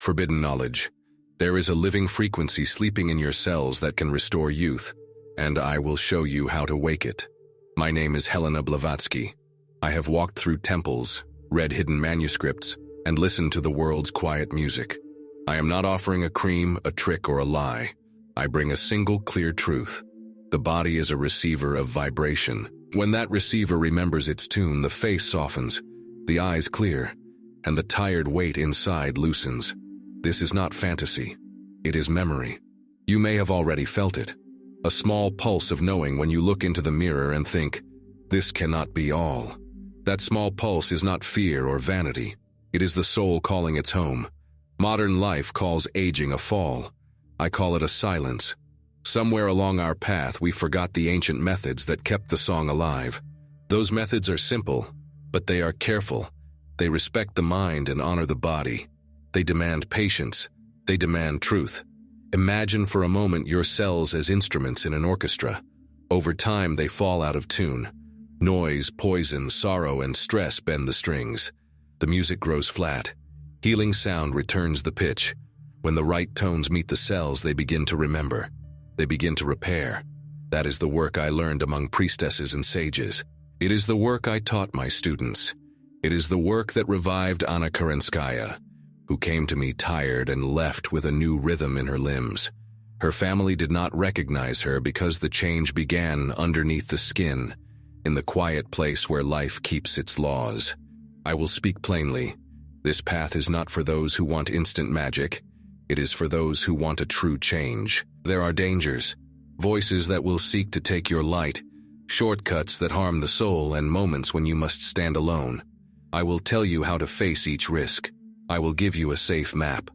forbidden knowledge. There is a living frequency sleeping in your cells that can restore youth, and I will show you how to wake it. My name is Helena Blavatsky. I have walked through temples, read hidden manuscripts, and listened to the world's quiet music. I am not offering a cream, a trick, or a lie. I bring a single clear truth. The body is a receiver of vibration. When that receiver remembers its tune, the face softens, the eyes clear, and the tired weight inside loosens. This is not fantasy. It is memory. You may have already felt it. A small pulse of knowing when you look into the mirror and think, this cannot be all. That small pulse is not fear or vanity. It is the soul calling its home. Modern life calls aging a fall. I call it a silence. Somewhere along our path we forgot the ancient methods that kept the song alive. Those methods are simple, but they are careful. They respect the mind and honor the body. They demand patience. They demand truth. Imagine for a moment your cells as instruments in an orchestra. Over time they fall out of tune. Noise, poison, sorrow, and stress bend the strings. The music grows flat. Healing sound returns the pitch. When the right tones meet the cells, they begin to remember. They begin to repair. That is the work I learned among priestesses and sages. It is the work I taught my students. It is the work that revived Anna Karenskaya, who came to me tired and left with a new rhythm in her limbs. Her family did not recognize her because the change began underneath the skin, in the quiet place where life keeps its laws. I will speak plainly. This path is not for those who want instant magic. It is for those who want a true change. There are dangers, voices that will seek to take your light, shortcuts that harm the soul, and moments when you must stand alone. I will tell you how to face each risk. I will give you a safe map.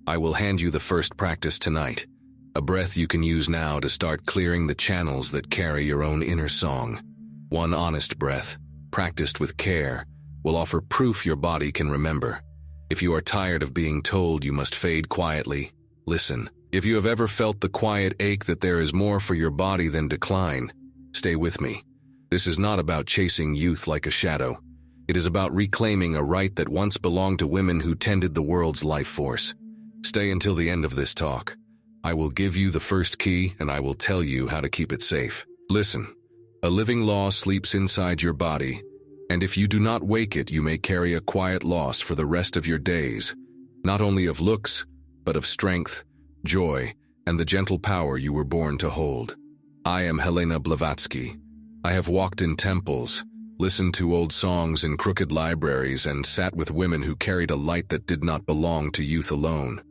I will hand you the first practice tonight, a breath you can use now to start clearing the channels that carry your own inner song. One honest breath, practiced with care, will offer proof your body can remember. If you are tired of being told you must fade quietly, listen. If you have ever felt the quiet ache that there is more for your body than decline, stay with me. This is not about chasing youth like a shadow. It is about reclaiming a right that once belonged to women who tended the world's life force. Stay until the end of this talk. I will give you the first key, and I will tell you how to keep it safe. Listen, a living law sleeps inside your body, and if you do not wake it, you may carry a quiet loss for the rest of your days, not only of looks, but of strength, joy, and the gentle power you were born to hold. I am Helena Blavatsky. I have walked in temples, listened to old songs in crooked libraries, and sat with women who carried a light that did not belong to youth alone.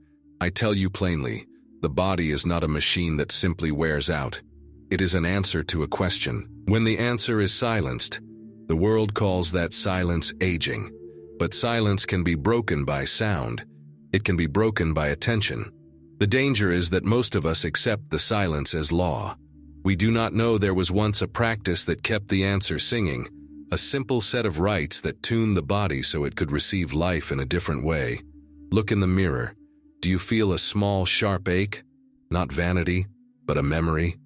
I tell you plainly, the body is not a machine that simply wears out. It is an answer to a question. When the answer is silenced, the world calls that silence aging. But silence can be broken by sound. It can be broken by attention. The danger is that most of us accept the silence as law. We do not know there was once a practice that kept the answer singing, a simple set of rites that tuned the body so it could receive life in a different way. Look in the mirror. Do you feel a small, sharp ache? Not vanity, but a memory.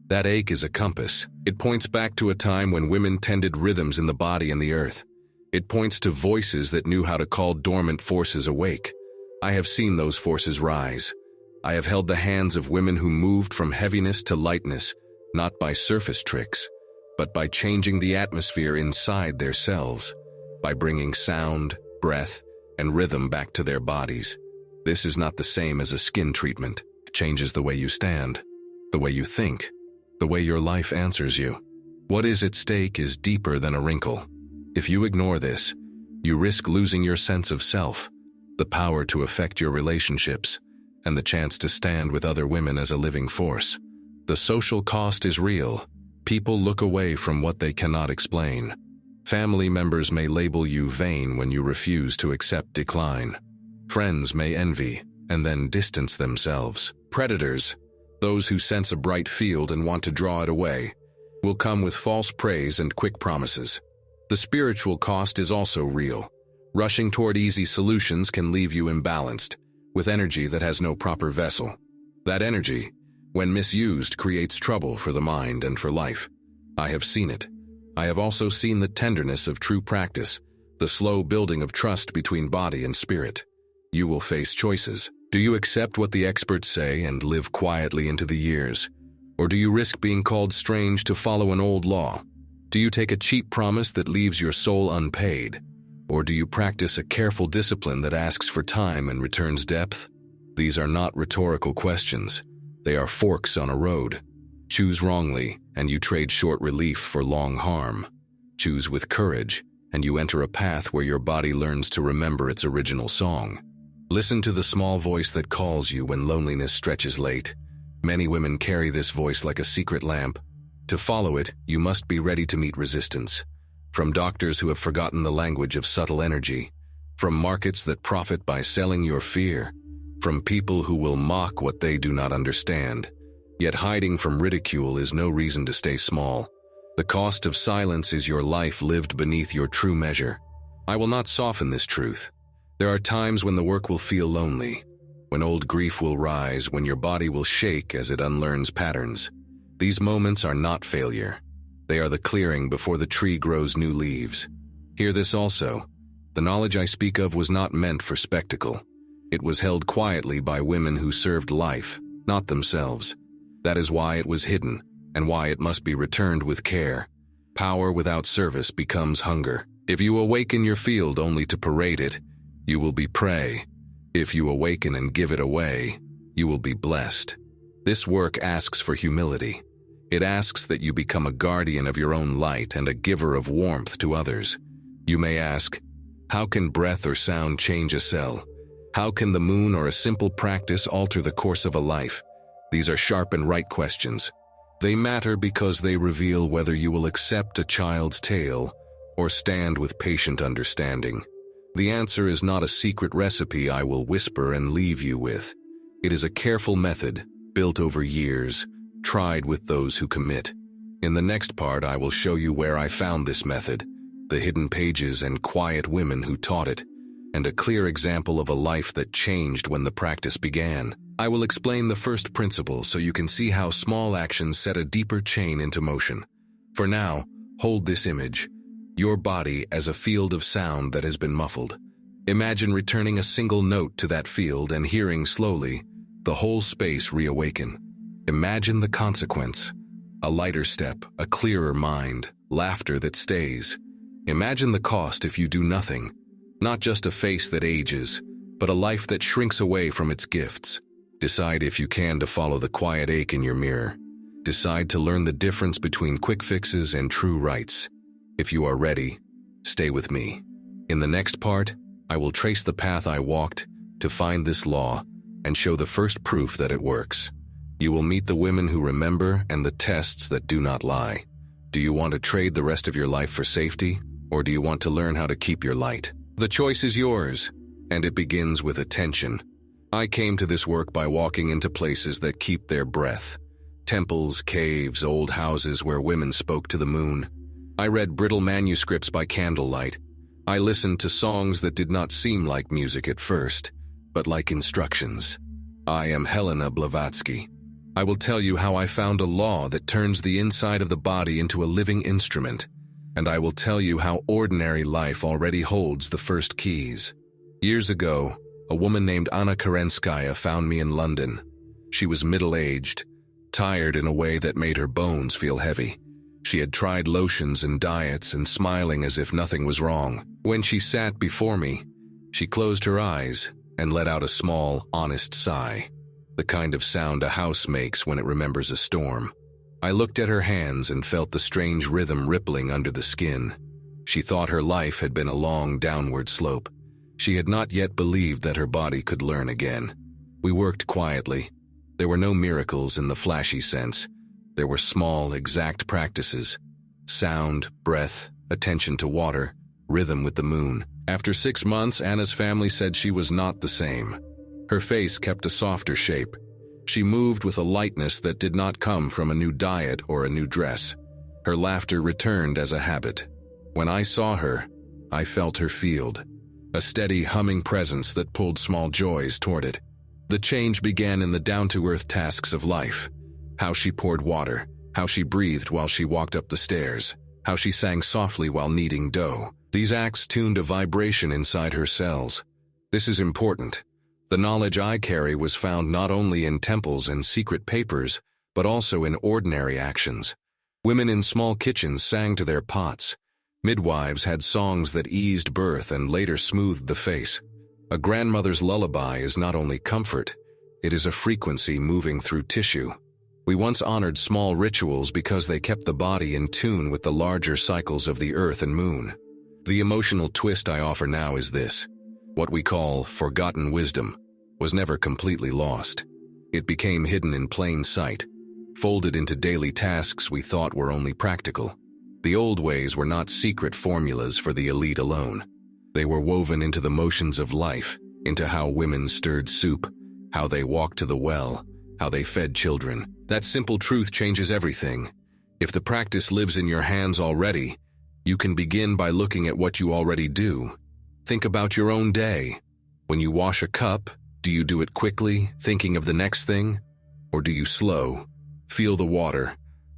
That ache is a compass. It points back to a time when women tended rhythms in the body and the earth. It points to voices that knew how to call dormant forces awake. I have seen those forces rise. I have held the hands of women who moved from heaviness to lightness, not by surface tricks, but by changing the atmosphere inside their cells, by bringing sound, breath, and rhythm back to their bodies. This is not the same as a skin treatment. It changes the way you stand, the way you think, the way your life answers you. What is at stake is deeper than a wrinkle. If you ignore this, you risk losing your sense of self, the power to affect your relationships, and the chance to stand with other women as a living force. The social cost is real. People look away from what they cannot explain. Family members may label you vain when you refuse to accept decline. Friends may envy and then distance themselves. Predators, those who sense a bright field and want to draw it away, will come with false praise and quick promises. The spiritual cost is also real. Rushing toward easy solutions can leave you imbalanced, with energy that has no proper vessel. That energy, when misused, creates trouble for the mind and for life. I have seen it. I have also seen the tenderness of true practice, the slow building of trust between body and spirit. You will face choices. Do you accept what the experts say and live quietly into the years? Or do you risk being called strange to follow an old law? Do you take a cheap promise that leaves your soul unpaid? Or do you practice a careful discipline that asks for time and returns depth? These are not rhetorical questions. They are forks on a road. Choose wrongly, and you trade short relief for long harm. Choose with courage, and you enter a path where your body learns to remember its original song. Listen to the small voice that calls you when loneliness stretches late. Many women carry this voice like a secret lamp. To follow it, you must be ready to meet resistance. From doctors who have forgotten the language of subtle energy. From markets that profit by selling your fear. From people who will mock what they do not understand. Yet hiding from ridicule is no reason to stay small. The cost of silence is your life lived beneath your true measure. I will not soften this truth. There are times when the work will feel lonely, when old grief will rise, when your body will shake as it unlearns patterns. These moments are not failure. They are the clearing before the tree grows new leaves. Hear this also. The knowledge I speak of was not meant for spectacle. It was held quietly by women who served life, not themselves. That is why it was hidden, and why it must be returned with care. Power without service becomes hunger. If you awaken your field only to parade it, you will be prey. If you awaken and give it away, you will be blessed. This work asks for humility. It asks that you become a guardian of your own light and a giver of warmth to others. You may ask, how can breath or sound change a cell? How can the moon or a simple practice alter the course of a life? These are sharp and right questions. They matter because they reveal whether you will accept a child's tale or stand with patient understanding. The answer is not a secret recipe I will whisper and leave you with. It is a careful method, built over years, tried with those who commit. In the next part, I will show you where I found this method, the hidden pages and quiet women who taught it, and a clear example of a life that changed when the practice began. I will explain the first principle so you can see how small actions set a deeper chain into motion. For now, hold this image. Your body as a field of sound that has been muffled. Imagine returning a single note to that field and hearing slowly the whole space reawaken. Imagine the consequence. A lighter step, a clearer mind, laughter that stays. Imagine the cost if you do nothing. Not just a face that ages, but a life that shrinks away from its gifts. Decide if you can to follow the quiet ache in your mirror. Decide to learn the difference between quick fixes and true rights. If you are ready, stay with me. In the next part, I will trace the path I walked to find this law and show the first proof that it works. You will meet the women who remember and the tests that do not lie. Do you want to trade the rest of your life for safety, or do you want to learn how to keep your light? The choice is yours, and it begins with attention. I came to this work by walking into places that keep their breath. Temples, caves, old houses where women spoke to the moon. I read brittle manuscripts by candlelight. I listened to songs that did not seem like music at first, but like instructions. I am Helena Blavatsky. I will tell you how I found a law that turns the inside of the body into a living instrument, and I will tell you how ordinary life already holds the first keys. Years ago, a woman named Anna Karenskaya found me in London. She was middle-aged, tired in a way that made her bones feel heavy. She had tried lotions and diets and smiling as if nothing was wrong. When she sat before me, she closed her eyes and let out a small, honest sigh, the kind of sound a house makes when it remembers a storm. I looked at her hands and felt the strange rhythm rippling under the skin. She thought her life had been a long downward slope. She had not yet believed that her body could learn again. We worked quietly. There were no miracles in the flashy sense. There were small, exact practices. Sound, breath, attention to water, rhythm with the moon. After 6 months, Anna's family said she was not the same. Her face kept a softer shape. She moved with a lightness that did not come from a new diet or a new dress. Her laughter returned as a habit. When I saw her, I felt her field. A steady, humming presence that pulled small joys toward it. The change began in the down-to-earth tasks of life. How she poured water, how she breathed while she walked up the stairs, how she sang softly while kneading dough. These acts tuned a vibration inside her cells. This is important. The knowledge I carry was found not only in temples and secret papers, but also in ordinary actions. Women in small kitchens sang to their pots. Midwives had songs that eased birth and later smoothed the face. A grandmother's lullaby is not only comfort, it is a frequency moving through tissue. We once honored small rituals because they kept the body in tune with the larger cycles of the earth and moon. The emotional twist I offer now is this. What we call forgotten wisdom was never completely lost. It became hidden in plain sight, folded into daily tasks we thought were only practical. The old ways were not secret formulas for the elite alone. They were woven into the motions of life, into how women stirred soup, how they walked to the well, how they fed children. That simple truth changes everything. If the practice lives in your hands already, you can begin by looking at what you already do. Think about your own day. When you wash a cup, do you do it quickly, thinking of the next thing? Or do you slow, feel the water,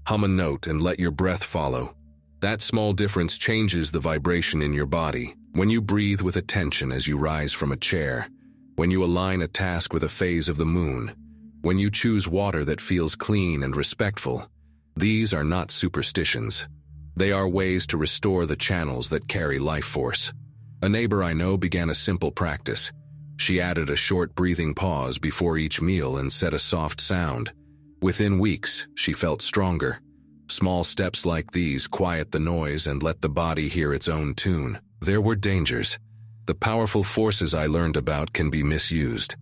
hum a note and let your breath follow? That small difference changes the vibration in your body. When you breathe with attention as you rise from a chair, when you align a task with a phase of the moon, when you choose water that feels clean and respectful, these are not superstitions. They are ways to restore the channels that carry life force. A neighbor I know began a simple practice. She added a short breathing pause before each meal and said a soft sound. Within weeks, she felt stronger. Small steps like these quiet the noise and let the body hear its own tune. There were dangers. The powerful forces I learned about can be misused.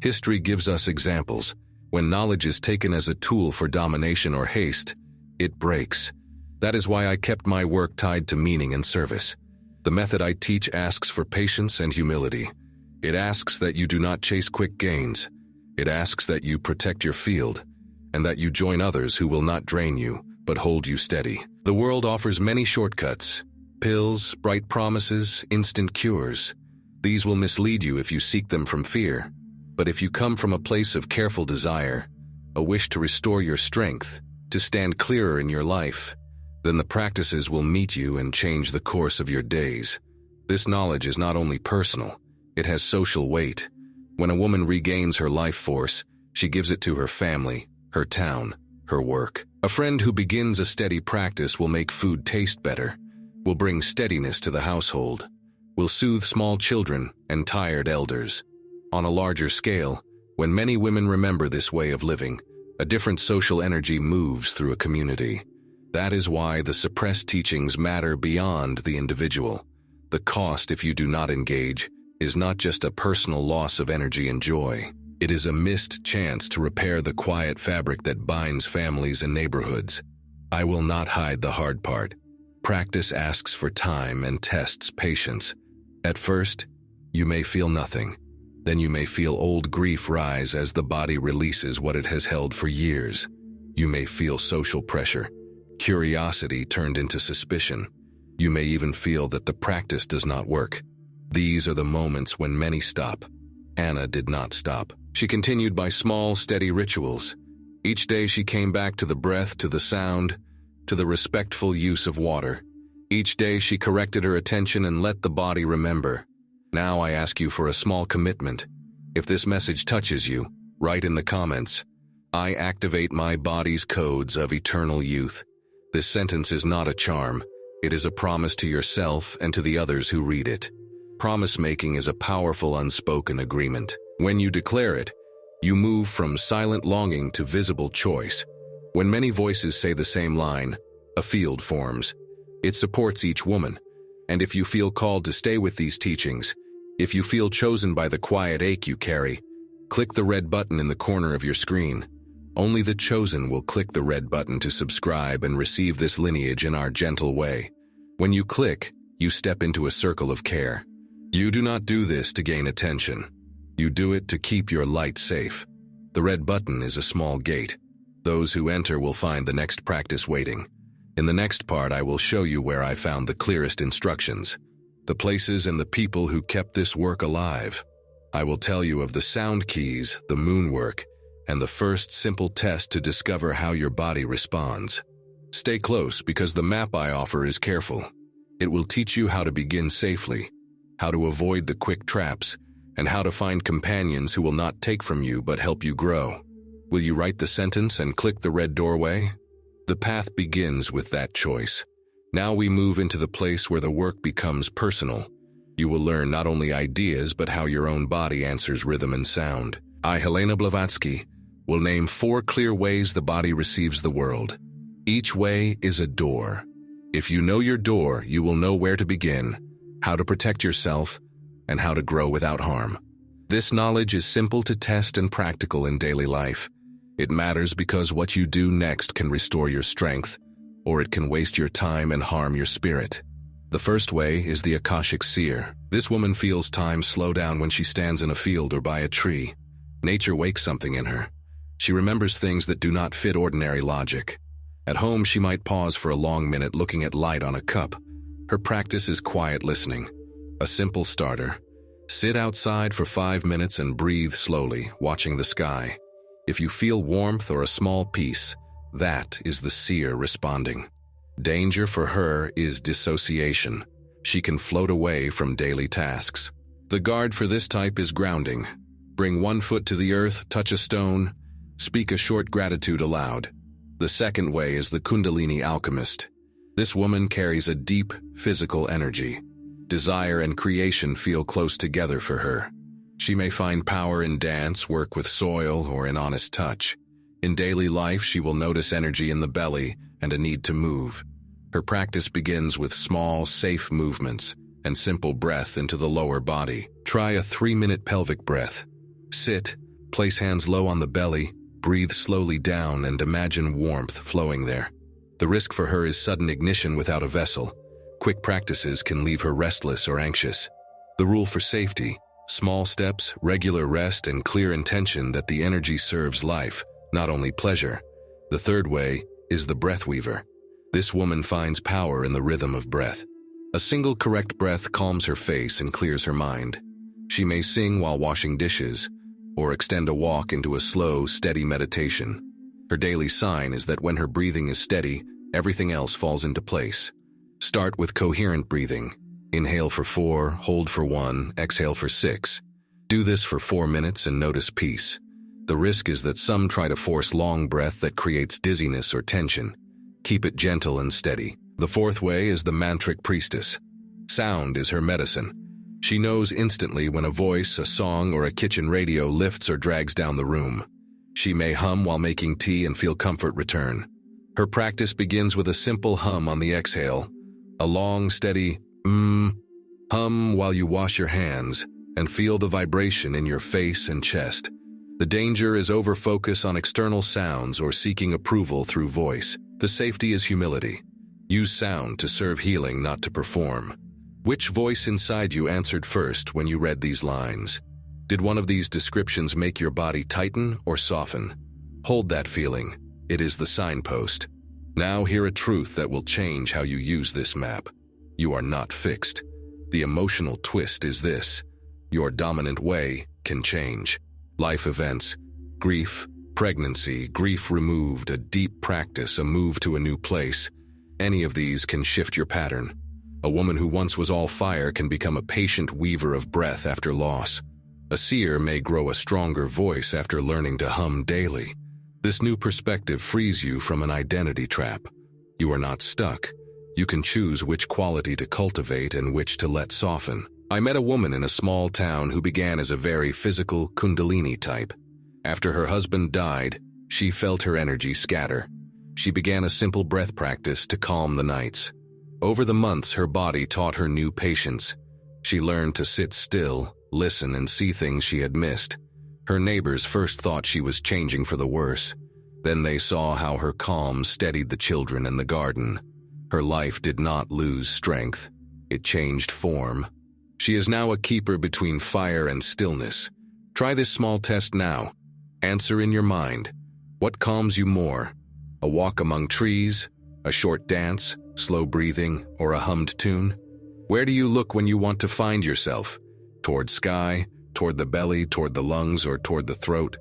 History gives us examples. When knowledge is taken as a tool for domination or haste, it breaks. That is why I kept my work tied to meaning and service. The method I teach asks for patience and humility. It asks that you do not chase quick gains. It asks that you protect your field, and that you join others who will not drain you, but hold you steady. The world offers many shortcuts. Pills, bright promises, instant cures. These will mislead you if you seek them from fear. But if you come from a place of careful desire, a wish to restore your strength, to stand clearer in your life, then the practices will meet you and change the course of your days. This knowledge is not only personal, it has social weight. When a woman regains her life force, she gives it to her family, her town, her work. A friend who begins a steady practice will make food taste better, will bring steadiness to the household, will soothe small children and tired elders. On a larger scale, when many women remember this way of living, a different social energy moves through a community. That is why the suppressed teachings matter beyond the individual. The cost if you do not engage is not just a personal loss of energy and joy. It is a missed chance to repair the quiet fabric that binds families and neighborhoods. I will not hide the hard part. Practice asks for time and tests patience. At first, you may feel nothing. Then you may feel old grief rise as the body releases what it has held for years. You may feel social pressure, curiosity turned into suspicion. You may even feel that the practice does not work. These are the moments when many stop. Anna did not stop. She continued by small, steady rituals. Each day she came back to the breath, to the sound, to the respectful use of water. Each day she corrected her attention and let the body remember. Now I ask you for a small commitment. If this message touches you, write in the comments, I activate my body's codes of eternal youth. This sentence is not a charm. It is a promise to yourself and to the others who read it. Promise making is a powerful unspoken agreement. When you declare it, you move from silent longing to visible choice. When many voices say the same line, a field forms. It supports each woman. And if you feel called to stay with these teachings, if you feel chosen by the quiet ache you carry, click the red button in the corner of your screen. Only the chosen will click the red button to subscribe and receive this lineage in our gentle way. When you click, you step into a circle of care. You do not do this to gain attention. You do it to keep your light safe. The red button is a small gate. Those who enter will find the next practice waiting. In the next part, I will show you where I found the clearest instructions, the places and the people who kept this work alive. I will tell you of the sound keys, the moon work, and the first simple test to discover how your body responds. Stay close because the map I offer is careful. It will teach you how to begin safely, how to avoid the quick traps, and how to find companions who will not take from you but help you grow. Will you write the sentence and click the red doorway? The path begins with that choice. Now we move into the place where the work becomes personal. You will learn not only ideas but how your own body answers rhythm and sound. I, Helena Blavatsky, will name 4 clear ways the body receives the world. Each way is a door. If you know your door, you will know where to begin, how to protect yourself, and how to grow without harm. This knowledge is simple to test and practical in daily life. It matters because what you do next can restore your strength, or it can waste your time and harm your spirit. The first way is the Akashic seer. This woman feels time slow down when she stands in a field or by a tree. Nature wakes something in her. She remembers things that do not fit ordinary logic. At home, she might pause for a long minute looking at light on a cup. Her practice is quiet listening. A simple starter. Sit outside for 5 minutes and breathe slowly, watching the sky. If you feel warmth or a small peace, that is the seer responding. Danger for her is dissociation. She can float away from daily tasks. The guard for this type is grounding. Bring 1 foot to the earth, touch a stone, speak a short gratitude aloud. The second way is the Kundalini alchemist. This woman carries a deep physical energy. Desire and creation feel close together for her. She may find power in dance, work with soil, or in honest touch. In daily life, she will notice energy in the belly and a need to move. Her practice begins with small, safe movements and simple breath into the lower body. Try a 3-minute pelvic breath. Sit, place hands low on the belly, breathe slowly down, and imagine warmth flowing there. The risk for her is sudden ignition without a vessel. Quick practices can leave her restless or anxious. The rule for safety: small steps, regular rest, and clear intention that the energy serves life, not only pleasure. The third way is the breath weaver. This woman finds power in the rhythm of breath. A single correct breath calms her face and clears her mind. She may sing while washing dishes, or extend a walk into a slow, steady meditation. Her daily sign is that when her breathing is steady, everything else falls into place. Start with coherent breathing. Inhale for 4, hold for 1, exhale for 6. Do this for 4 minutes and notice peace. The risk is that some try to force long breath that creates dizziness or tension. Keep it gentle and steady. The fourth way is the mantric priestess. Sound is her medicine. She knows instantly when a voice, a song, or a kitchen radio lifts or drags down the room. She may hum while making tea and feel comfort return. Her practice begins with a simple hum on the exhale, a long, steady hum while you wash your hands, and feel the vibration in your face and chest. The danger is over-focus on external sounds or seeking approval through voice. The safety is humility. Use sound to serve healing, not to perform. Which voice inside you answered first when you read these lines? Did one of these descriptions make your body tighten or soften? Hold that feeling. It is the signpost. Now hear a truth that will change how you use this map. You are not fixed. The emotional twist is this: your dominant way can change. Life events, grief, pregnancy, grief removed, a deep practice, a move to a new place. Any of these can shift your pattern. A woman who once was all fire can become a patient weaver of breath after loss. A seer may grow a stronger voice after learning to hum daily. This new perspective frees you from an identity trap. You are not stuck. You can choose which quality to cultivate and which to let soften. I met a woman in a small town who began as a very physical Kundalini type. After her husband died, she felt her energy scatter. She began a simple breath practice to calm the nights. Over the months, her body taught her new patience. She learned to sit still, listen, and see things she had missed. Her neighbors first thought she was changing for the worse. Then they saw how her calm steadied the children and the garden. Her life did not lose strength. It changed form. She is now a keeper between fire and stillness. Try this small test now. Answer in your mind. What calms you more? A walk among trees, a short dance, slow breathing, or a hummed tune? Where do you look when you want to find yourself? Toward sky, toward the belly, toward the lungs, or toward the throat?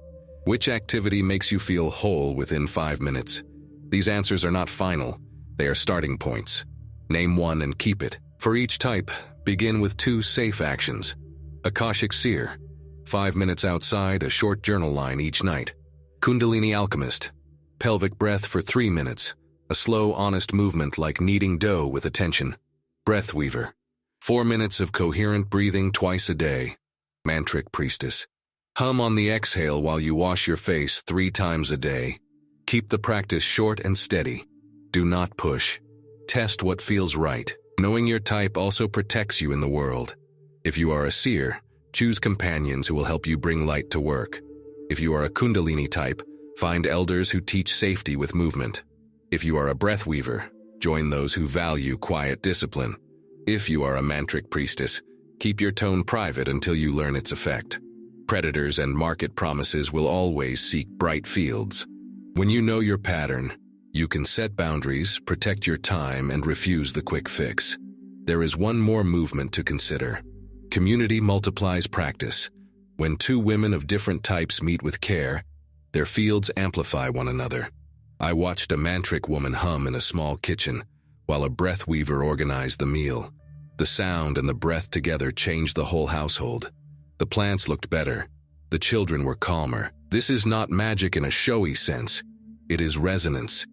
Which activity makes you feel whole within 5 minutes? These answers are not final. They are starting points. Name one and keep it. For each type, begin with 2 safe actions. Akashic seer. 5 minutes outside, a short journal line each night. Kundalini Alchemist. Pelvic breath for 3 minutes. A slow, honest movement like kneading dough with attention. Breath Weaver. 4 minutes of coherent breathing twice a day. Mantric Priestess. Hum on the exhale while you wash your face 3 times a day. Keep the practice short and steady. Do not push. Test what feels right. Knowing your type also protects you in the world. If you are a seer, choose companions who will help you bring light to work. If you are a Kundalini type, find elders who teach safety with movement. If you are a breath weaver, join those who value quiet discipline. If you are a mantric priestess, keep your tone private until you learn its effect. Predators and market promises will always seek bright fields. When you know your pattern, you can set boundaries, protect your time, and refuse the quick fix. There is one more movement to consider. Community multiplies practice. When 2 women of different types meet with care, their fields amplify one another. I watched a mantric woman hum in a small kitchen, while a breath weaver organized the meal. The sound and the breath together changed the whole household. The plants looked better. The children were calmer. This is not magic in a showy sense. It is resonance.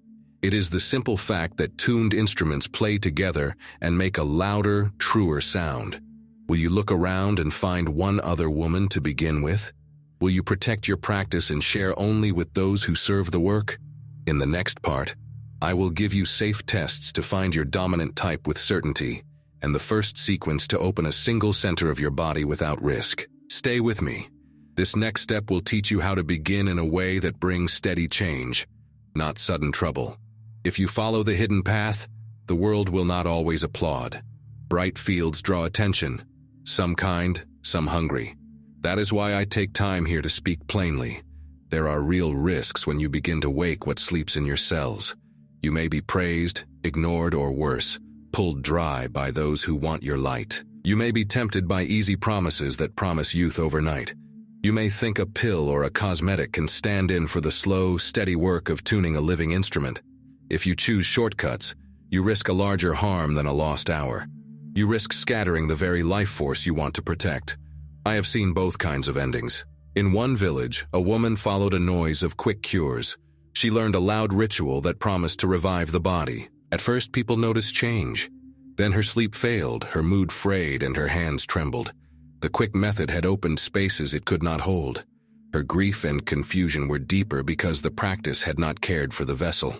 It is the simple fact that tuned instruments play together and make a louder, truer sound. Will you look around and find one other woman to begin with? Will you protect your practice and share only with those who serve the work? In the next part, I will give you safe tests to find your dominant type with certainty, and the first sequence to open a single center of your body without risk. Stay with me. This next step will teach you how to begin in a way that brings steady change, not sudden trouble. If you follow the hidden path, the world will not always applaud. Bright fields draw attention, some kind, some hungry. That is why I take time here to speak plainly. There are real risks when you begin to wake what sleeps in your cells. You may be praised, ignored, or worse, pulled dry by those who want your light. You may be tempted by easy promises that promise youth overnight. You may think a pill or a cosmetic can stand in for the slow, steady work of tuning a living instrument. If you choose shortcuts, you risk a larger harm than a lost hour. You risk scattering the very life force you want to protect. I have seen both kinds of endings. In one village, a woman followed a noise of quick cures. She learned a loud ritual that promised to revive the body. At first, people noticed change. Then her sleep failed, her mood frayed, and her hands trembled. The quick method had opened spaces it could not hold. Her grief and confusion were deeper because the practice had not cared for the vessel.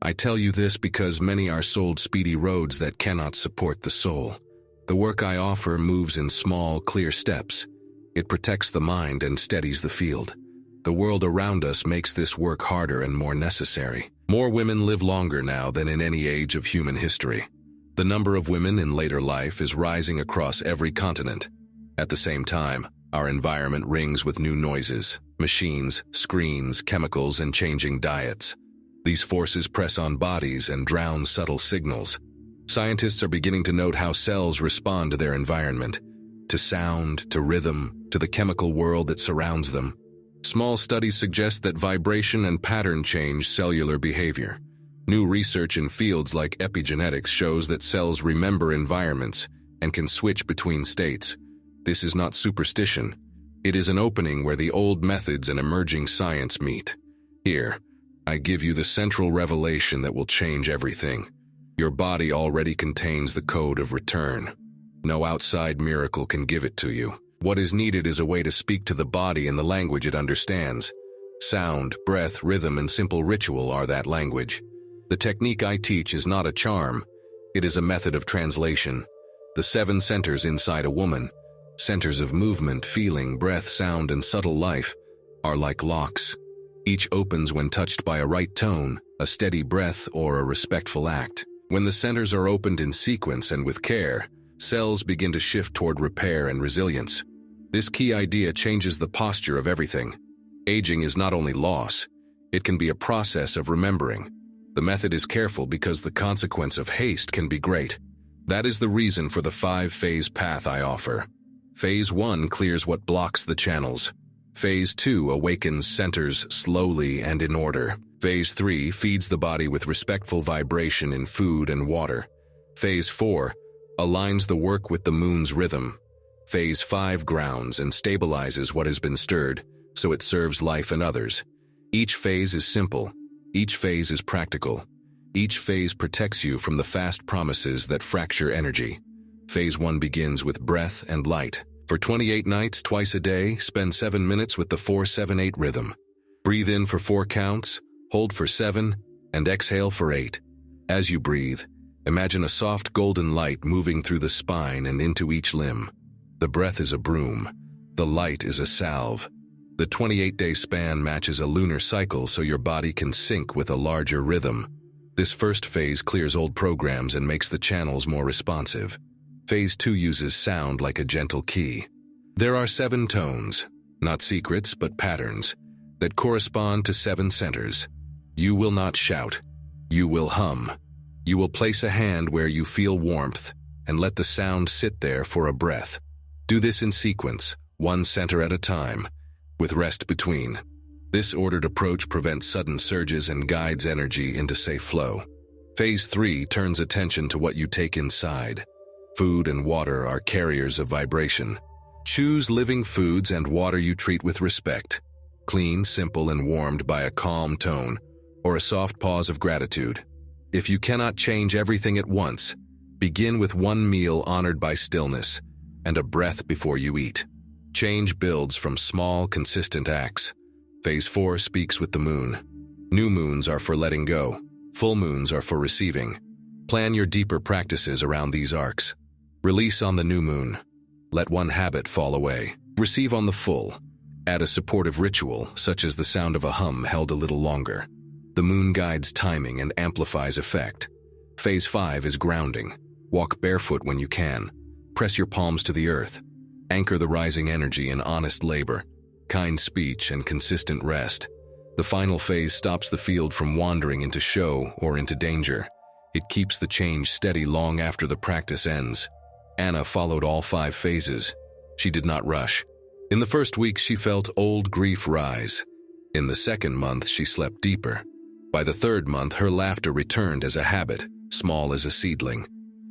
I tell you this because many are sold speedy roads that cannot support the soul. The work I offer moves in small, clear steps. It protects the mind and steadies the field. The world around us makes this work harder and more necessary. More women live longer now than in any age of human history. The number of women in later life is rising across every continent. At the same time, our environment rings with new noises, machines, screens, chemicals, and changing diets. These forces press on bodies and drown subtle signals. Scientists are beginning to note how cells respond to their environment, to sound, to rhythm, to the chemical world that surrounds them. Small studies suggest that vibration and pattern change cellular behavior. New research in fields like epigenetics shows that cells remember environments and can switch between states. This is not superstition. It is an opening where the old methods and emerging science meet. Here, I give you the central revelation that will change everything. Your body already contains the code of return. No outside miracle can give it to you. What is needed is a way to speak to the body in the language it understands. Sound, breath, rhythm, and simple ritual are that language. The technique I teach is not a charm. It is a method of translation. The 7 centers inside a woman, centers of movement, feeling, breath, sound, and subtle life, are like locks. Each opens when touched by a right tone, a steady breath, or a respectful act. When the centers are opened in sequence and with care, cells begin to shift toward repair and resilience. This key idea changes the posture of everything. Aging is not only loss, it can be a process of remembering. The method is careful because the consequence of haste can be great. That is the reason for the 5-phase path I offer. Phase 1 clears what blocks the channels. Phase 2 awakens centers slowly and in order. Phase 3 feeds the body with respectful vibration in food and water. Phase 4 aligns the work with the moon's rhythm. Phase 5 grounds and stabilizes what has been stirred, so it serves life and others. Each phase is simple. Each phase is practical. Each phase protects you from the fast promises that fracture energy. Phase 1 begins with breath and light. For 28 nights, twice a day, spend 7 minutes with the 4-7-8 rhythm. Breathe in for 4 counts, hold for 7, and exhale for 8. As you breathe, imagine a soft golden light moving through the spine and into each limb. The breath is a broom. The light is a salve. The 28-day span matches a lunar cycle so your body can sync with a larger rhythm. This first phase clears old programs and makes the channels more responsive. Phase 2 uses sound like a gentle key. There are 7 tones, not secrets but patterns, that correspond to 7 centers. You will not shout. You will hum. You will place a hand where you feel warmth and let the sound sit there for a breath. Do this in sequence, 1 center at a time, with rest between. This ordered approach prevents sudden surges and guides energy into safe flow. Phase 3 turns attention to what you take inside. Food and water are carriers of vibration. Choose living foods and water you treat with respect. Clean, simple, and warmed by a calm tone, or a soft pause of gratitude. If you cannot change everything at once, begin with 1 meal honored by stillness, and a breath before you eat. Change builds from small, consistent acts. Phase 4 speaks with the moon. New moons are for letting go. Full moons are for receiving. Plan your deeper practices around these arcs. Release on the new moon. Let 1 habit fall away. Receive on the full. Add a supportive ritual, such as the sound of a hum held a little longer. The moon guides timing and amplifies effect. Phase 5 is grounding. Walk barefoot when you can. Press your palms to the earth. Anchor the rising energy in honest labor, kind speech, and consistent rest. The final phase stops the field from wandering into show or into danger. It keeps the change steady long after the practice ends. Anna followed all 5 phases. She did not rush. In the first week, she felt old grief rise. In the second month, she slept deeper. By the third month, her laughter returned as a habit, small as a seedling.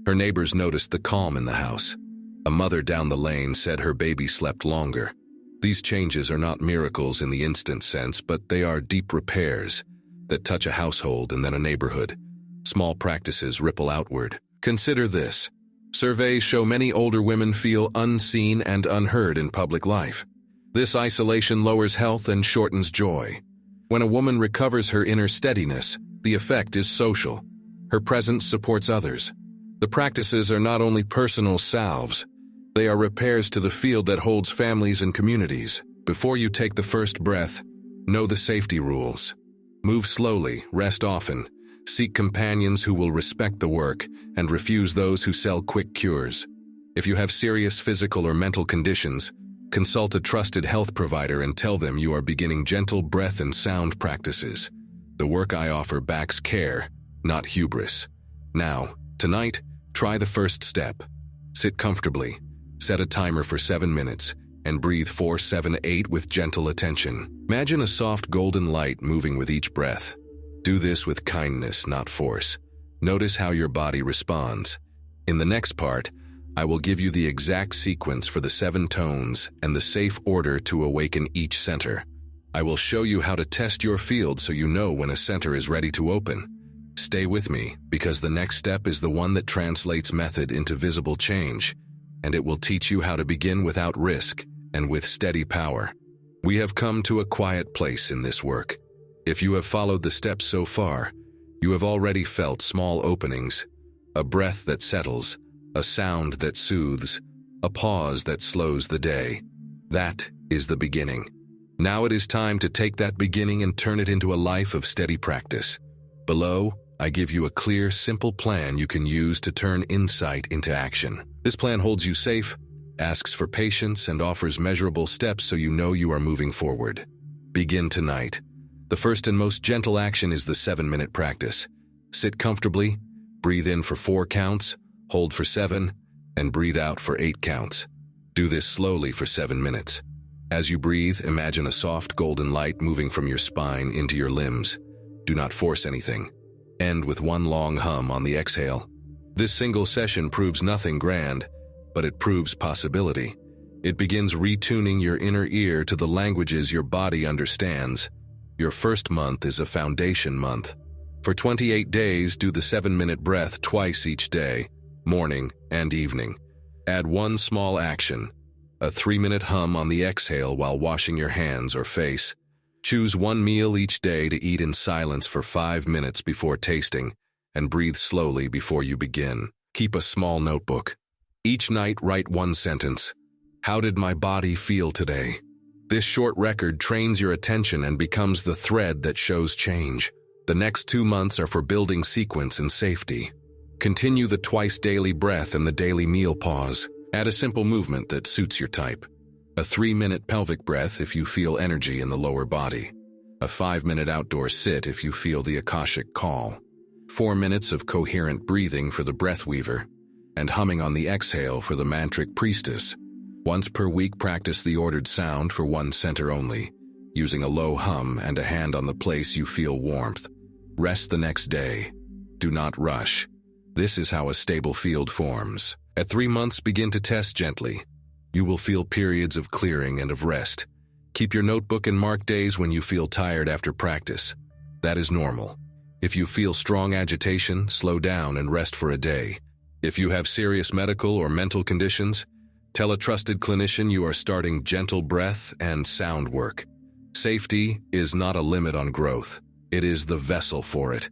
Her neighbors noticed the calm in the house. A mother down the lane said her baby slept longer. These changes are not miracles in the instant sense, but they are deep repairs that touch a household and then a neighborhood. Small practices ripple outward. Consider this. Surveys show many older women feel unseen and unheard in public life. This isolation lowers health and shortens joy. When a woman recovers her inner steadiness, the effect is social. Her presence supports others. The practices are not only personal salves, they are repairs to the field that holds families and communities. Before you take the first breath, know the safety rules. Move slowly, rest often, seek companions who will respect the work, and refuse those who sell quick cures. If you have serious physical or mental conditions, consult a trusted health provider and tell them you are beginning gentle breath and sound practices. The work I offer backs care, not hubris. Now, tonight, try the first step. Sit comfortably. Set a timer for 7 minutes, and breathe 4-7-8 with gentle attention. Imagine a soft golden light moving with each breath. Do this with kindness, not force. Notice how your body responds. In the next part, I will give you the exact sequence for the 7 tones and the safe order to awaken each center. I will show you how to test your field so you know when a center is ready to open. Stay with me, because the next step is the one that translates method into visible change, and it will teach you how to begin without risk and with steady power. We have come to a quiet place in this work. If you have followed the steps so far, you have already felt small openings, a breath that settles, a sound that soothes, a pause that slows the day. That is the beginning. Now it is time to take that beginning and turn it into a life of steady practice. Below, I give you a clear, simple plan you can use to turn insight into action. This plan holds you safe, asks for patience, and offers measurable steps so you know you are moving forward. Begin tonight. The first and most gentle action is the 7-minute practice. Sit comfortably, breathe in for 4 counts, hold for 7, and breathe out for 8 counts. Do this slowly for 7 minutes. As you breathe, imagine a soft golden light moving from your spine into your limbs. Do not force anything. End with 1 long hum on the exhale. This single session proves nothing grand, but it proves possibility. It begins retuning your inner ear to the languages your body understands. Your first month is a foundation month. For 28 days, do the 7-minute breath twice each day, morning and evening. Add one small action, a 3-minute hum on the exhale while washing your hands or face. Choose one meal each day to eat in silence for 5 minutes before tasting, and breathe slowly before you begin. Keep a small notebook. Each night, write one sentence. How did my body feel today? This short record trains your attention and becomes the thread that shows change. The next 2 months are for building sequence and safety. Continue the twice daily breath and the daily meal pause. Add a simple movement that suits your type. A 3-minute pelvic breath if you feel energy in the lower body. A 5-minute outdoor sit if you feel the Akashic call. 4 minutes of coherent breathing for the breath weaver, and humming on the exhale for the mantric priestess. Once per week, practice the ordered sound for one center only, using a low hum and a hand on the place you feel warmth. Rest the next day. Do not rush. This is how a stable field forms. At 3 months, begin to test gently. You will feel periods of clearing and of rest. Keep your notebook and mark days when you feel tired after practice. That is normal. If you feel strong agitation, slow down and rest for a day. If you have serious medical or mental conditions, tell a trusted clinician you are starting gentle breath and sound work. Safety is not a limit on growth. It is the vessel for it.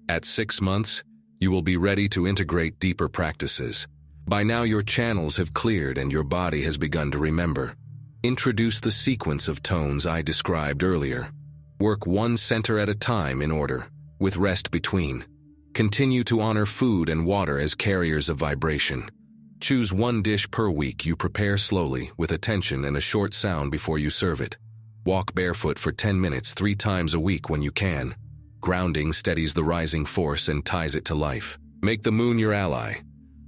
At 6 months, you will be ready to integrate deeper practices. By now, your channels have cleared and your body has begun to remember. Introduce the sequence of tones I described earlier. Work one center at a time in order, with rest between. Continue to honor food and water as carriers of vibration. Choose one dish per week you prepare slowly, with attention and a short sound before you serve it. Walk barefoot for 10 minutes 3 times a week when you can. Grounding steadies the rising force and ties it to life. Make the moon your ally.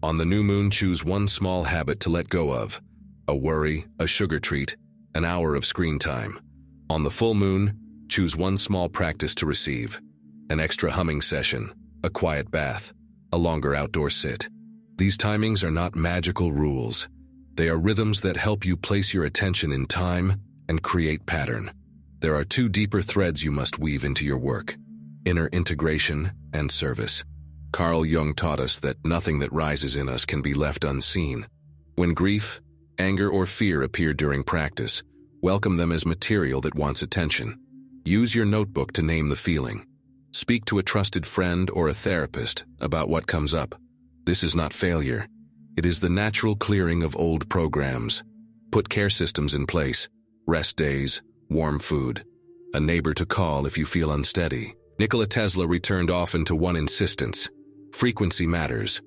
On the new moon, choose one small habit to let go of. A worry, a sugar treat, an hour of screen time. On the full moon, choose one small practice to receive. An extra humming session, a quiet bath, a longer outdoor sit. These timings are not magical rules. They are rhythms that help you place your attention in time and create pattern. There are 2 deeper threads you must weave into your work: inner integration and service. Carl Jung taught us that nothing that rises in us can be left unseen. When grief, anger, or fear appear during practice, welcome them as material that wants attention. Use your notebook to name the feeling. Speak to a trusted friend or a therapist about what comes up. This is not failure. It is the natural clearing of old programs. Put care systems in place: rest days, warm food, a neighbor to call if you feel unsteady. Nikola Tesla returned often to one insistence: frequency matters.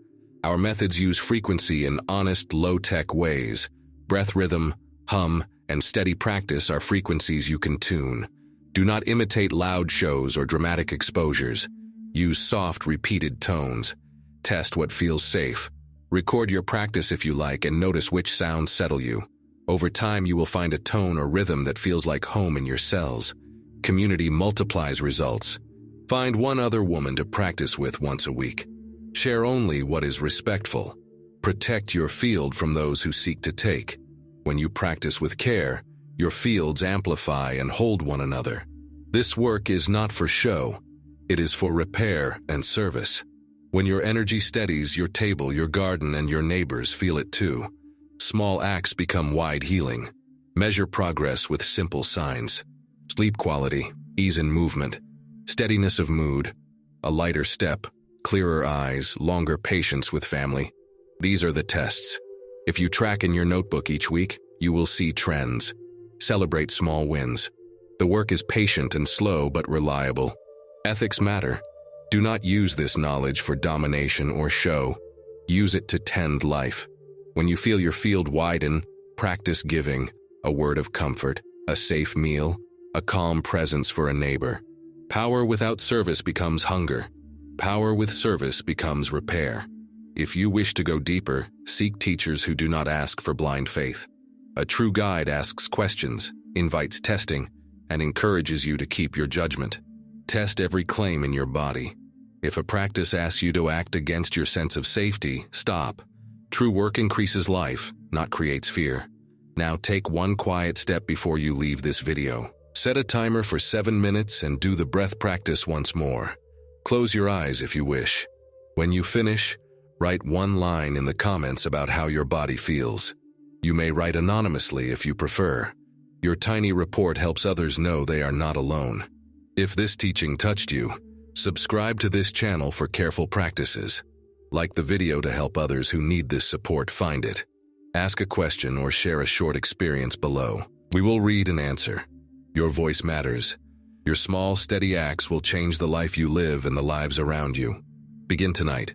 Our methods use frequency in honest, low-tech ways. Breath rhythm, hum, and steady practice are frequencies you can tune. Do not imitate loud shows or dramatic exposures. Use soft, repeated tones. Test what feels safe. Record your practice if you like and notice which sounds settle you. Over time, you will find a tone or rhythm that feels like home in your cells. Community multiplies results. Find one other woman to practice with once a week. Share only what is respectful. Protect your field from those who seek to take. When you practice with care, your fields amplify and hold one another. This work is not for show. It is for repair and service. When your energy steadies, your table, your garden, and your neighbors feel it too. Small acts become wide healing. Measure progress with simple signs: sleep quality, ease in movement, steadiness of mood, a lighter step, clearer eyes, longer patience with family. These are the tests. If you track in your notebook each week, you will see trends. Celebrate small wins. The work is patient and slow but reliable. Ethics matter. Do not use this knowledge for domination or show. Use it to tend life. When you feel your field widen, practice giving, a word of comfort, a safe meal, a calm presence for a neighbor. Power without service becomes hunger. Power with service becomes repair. If you wish to go deeper, seek teachers who do not ask for blind faith. A true guide asks questions, invites testing, and encourages you to keep your judgment. Test every claim in your body. If a practice asks you to act against your sense of safety, stop. True work increases life, not creates fear. Now take one quiet step before you leave this video. Set a timer for 7 minutes and do the breath practice once more. Close your eyes if you wish. When you finish, write one line in the comments about how your body feels. You may write anonymously if you prefer. Your tiny report helps others know they are not alone. If this teaching touched you, subscribe to this channel for careful practices. Like the video to help others who need this support find it. Ask a question or share a short experience below. We will read and answer. Your voice matters. Your small, steady acts will change the life you live and the lives around you. Begin tonight.